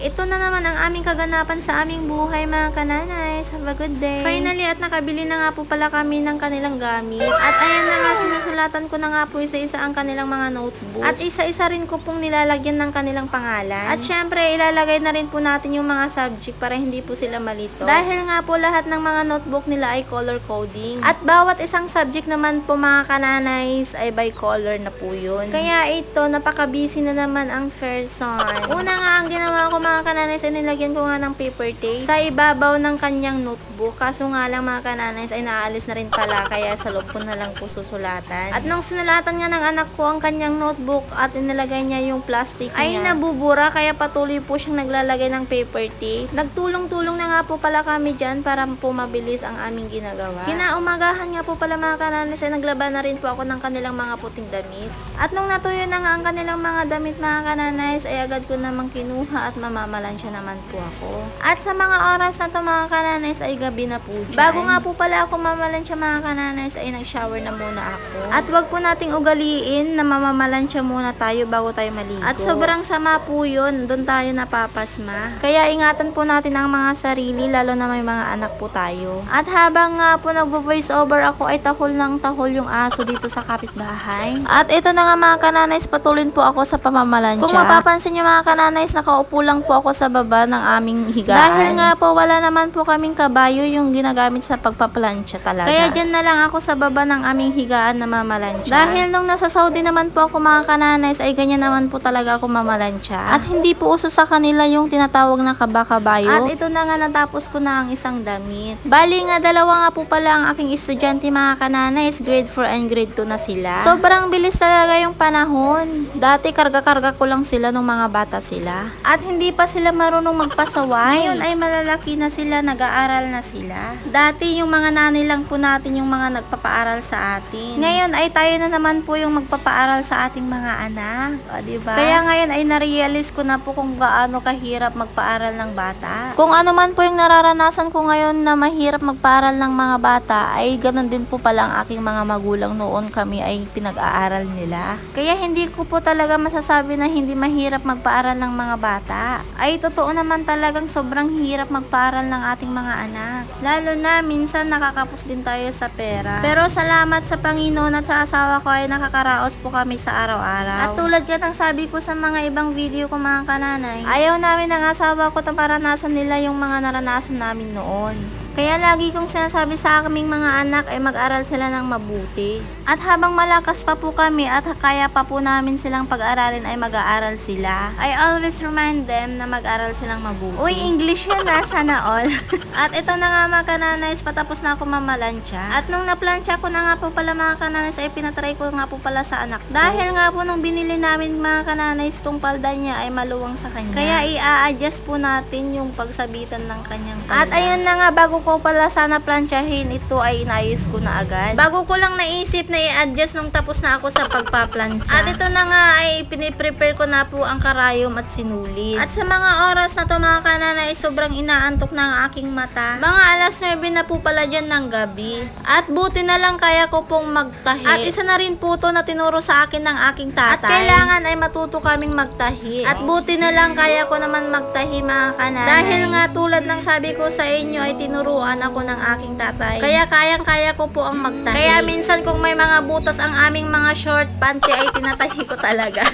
ito na naman ang aming kaganapan sa aming buhay mga kananays. Have a good day. Finally, at nakabili na nga po pala kami ng kanilang gamit. At ayan na nga, sinusulatan ko na nga po isa-isa ang kanilang mga notebook. At isa-isa rin ko pong nilalagyan ng kanilang pangalan. At syempre, ilalagay na rin po natin yung mga subject para hindi po sila malito. Dahil nga po lahat ng mga notebook nila ay color coding. At bawat isang subject naman po mga kananays ay by color na po yun. Kaya ito, napaka-busy na naman ang person. Una nga, ang ginawa ko mga kananays ay nilagyan ko nga ng paper tape sa ibabaw ng kanyang notebook. Kaso nga lang mga kananays ay naalis na rin pala, kaya sa loob ko na lang po susulatan. At nung sinulatan nga ng anak ko ang kanyang notebook at inilagay niya yung plastic niya, ay nabubura, kaya patuloy po siyang naglalagay ng paper tape. Nagtulong-tulong na nga po pala kami dyan para po mabilis ang aming ginagawa. Kinaumagahan nga po pala mga kananays ay naglaba na rin po ako ng kanilang mga puting damit. At nung natuyo na nga ang kanilang mga damit mga kananays ay agad ko namang kinuha at mamamalansya naman po ako. At sa mga oras na to mga kananays ay gabi na po dyan. Bago nga po pala ako mamalansya mga kananays ay nag-shower na muna ako. At wag po nating ugaliin na mamamalansya muna tayo bago tayo maligo. At sobrang sama po yun, doon tayo napapasma. Kaya ingatan po natin ang mga sarili, lalo na may mga anak po tayo. At habang nga po nagvo-voice over ako ay tahol ng tahol yung aso dito sa kapitbahay. At ito na nga mga kananays, patuloy po ako sa pamamalansya. Kung mapapansin nyo mga kananays, nakaupo lang po ako sa baba ng aming higaan. Dahil nga po wala naman po kaming kabayo yung ginagamit sa pagpaplansya talaga. Kaya dyan na lang ako sa baba ng aming higaan na mamalansya. Dahil nung nasa Saudi naman po ako mga kananays ay ganyan naman po talaga ako mamalansya. At hindi po uso sa kanila yung tinatawag na kaba-kabayo. At ito na nga, natapos ko na ang isang damit. Bali nga dalawa nga po pala ang aking estudyante mga kananays, grade 4 and grade 2 na sila. Sobrang bilis talaga yung panahon. Dati karga-karga ko lang sila nung mga bata sila. At hindi pa sila marunong magpasaway. Ngayon ay malalaki na sila, nag-aaral na sila. Dati yung mga nanay lang po natin yung mga nagpapaaral sa atin. Ngayon ay tayo na naman po yung magpapaaral sa ating mga anak. O, diba? Kaya ngayon ay narealize ko na po kung gaano kahirap magpaaral ng bata. Kung ano man po yung nararanasan ko ngayon na mahirap magpaaral ng mga bata, ay ganun din po pala ang aking mga magulang noon kami ay pinag-aaral nila. Kaya hindi ko po talaga masasabi na hindi mahirap magpaaral ng mga bata. Ay totoo naman talagang sobrang hirap magpaaral ng ating mga anak. Lalo na minsan nakakapos din tayo sa pera. Pero salamat sa Panginoon at sa asawa ko ay nakakaraos po kami sa araw-araw. At tulad ka ng sabi ko sa mga ibang video ko mga kananay, ayaw namin ng asawa ko na paranasan nila yung mga naranasan namin noon. Kaya lagi kong sinasabi sa aming mga anak ay mag-aral sila ng mabuti. At habang malakas pa po kami at kaya pa po namin silang pag-aralin ay mag-aaral sila. I always remind them na mag-aral silang mabuti. Uy, English yan na, sana all. At ito na nga mga kananays, patapos na ako mamalansya. At nung naplansya ko na nga po pala mga kananays ay pinatry ko nga po pala sa anak ko. Dahil nga po nung binili namin mga kananays, tong palda niya ay maluwang sa kanya. Kaya i-a-adjust po natin yung pagsabitan ng kanyang palda. At ayun na nga, bago ko pala sana plansyahin, ito ay inayos ko na agad. Bago ko lang naisip na i-adjust nung tapos na ako sa pagpaplansya. At ito na nga ay piniprepare ko na po ang karayom at sinulid. At sa mga oras na to mga kanana ay sobrang inaantok na ang aking mata. Mga alas 9 na po pala dyan ng gabi. At buti na lang kaya ko pong magtahi. At isa na rin po to na tinuro sa akin ng aking tatay. At kailangan ay matuto kaming magtahi. At buti na lang kaya ko naman magtahi mga kanana. Dahil nga tulad ng sabi ko sa inyo ay tinuruan ako ng aking tatay. Kaya kayang-kaya ko po ang magtahi. Kaya minsan kung may mga butas ang aming mga short panty ay tinatahi ko talaga.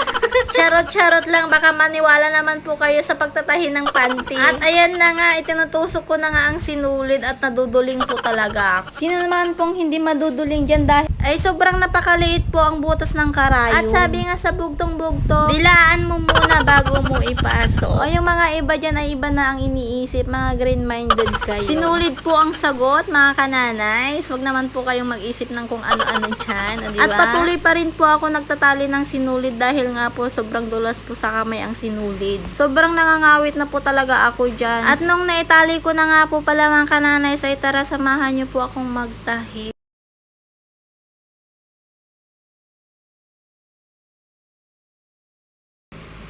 Charot-charot lang, baka maniwala naman po kayo sa pagtatahi ng panty. At ayan na nga, itinutusok ko na nga ang sinulid at naduduling po talaga ako. Sino naman pong hindi maduduling dyan dahil ay sobrang napakaliit po ang butas ng karayom. At sabi nga sa bugtong-bugtong, bilaan mo muna bago mo ipasok. O yung mga iba dyan ay iba na ang iniisip, mga green-minded kayo. Sinulid po ang sagot mga kananays. Huwag naman po kayong mag-isip ng kung ano-ano dyan. Diba? At patuloy pa rin po ako nagtatali ng sinulid dahil nga po sobrang dulas po sa kamay ang sinulid. Sobrang nangangawit na po talaga ako dyan. At nung naitali ko na nga po pala mga kananays ay tara samahan nyo po akong magtahi.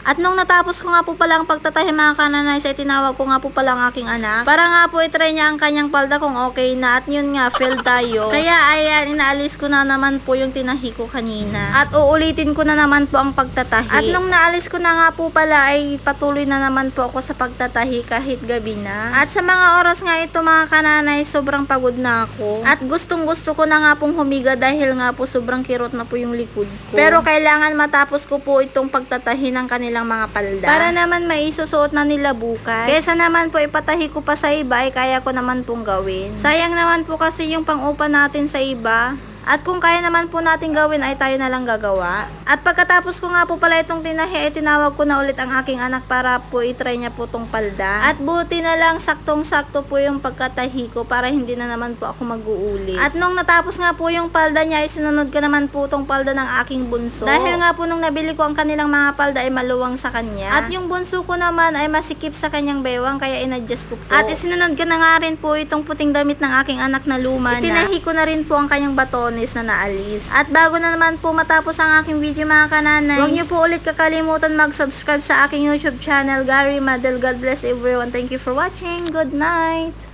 At nung natapos ko nga po pala ang pagtatahi mga kananay, ay tinawag ko nga po pala ang aking anak para nga po itry niya ang kanyang palda kung okay na, at yun nga, fail tayo. Kaya ayan, inaalis ko na naman po yung tinahi ko kanina at uulitin ko na naman po ang pagtatahi. At nung naalis ko na nga po pala ay patuloy na naman po ako sa pagtatahi kahit gabi na. At sa mga oras nga ito mga kananay, sobrang pagod na ako at gustong gusto ko na nga pong humiga dahil nga po sobrang kirot na po yung likod ko. Pero kailangan matapos ko po itong pagtatahi ng kanilang mga palda para naman maisusuot na nila bukas. Kesa naman po ipatahi ko pa sa iba ay kaya ko naman pong gawin. Sayang naman po kasi yung pang-upa natin sa iba. At kung kaya naman po natin gawin ay tayo na lang gagawa. At pagkatapos ko nga po pala itong tinahi ay tinawag ko na ulit ang aking anak para po itry niya po tong palda. At buti na lang saktong-sakto po yung pagkatahi ko para hindi na naman po ako mag-uulit. At nung natapos nga po yung palda niya ay sinunod ko naman po tong palda ng aking bunso. Dahil nga po nung nabili ko ang kanilang mga palda ay maluwang sa kanya. At yung bunso ko naman ay masikip sa kanyang bewang kaya inadjust ko po. At isinunod ko na nga rin po itong puting damit ng aking anak na luma na. Itinahi ko na rin po ang kanyang baton na naalis. At bago na naman po matapos ang aking video mga kananay, huwag niyo po ulit kakalimutan mag-subscribe sa aking YouTube channel, Gary Madel. God bless everyone. Thank you for watching. Good night!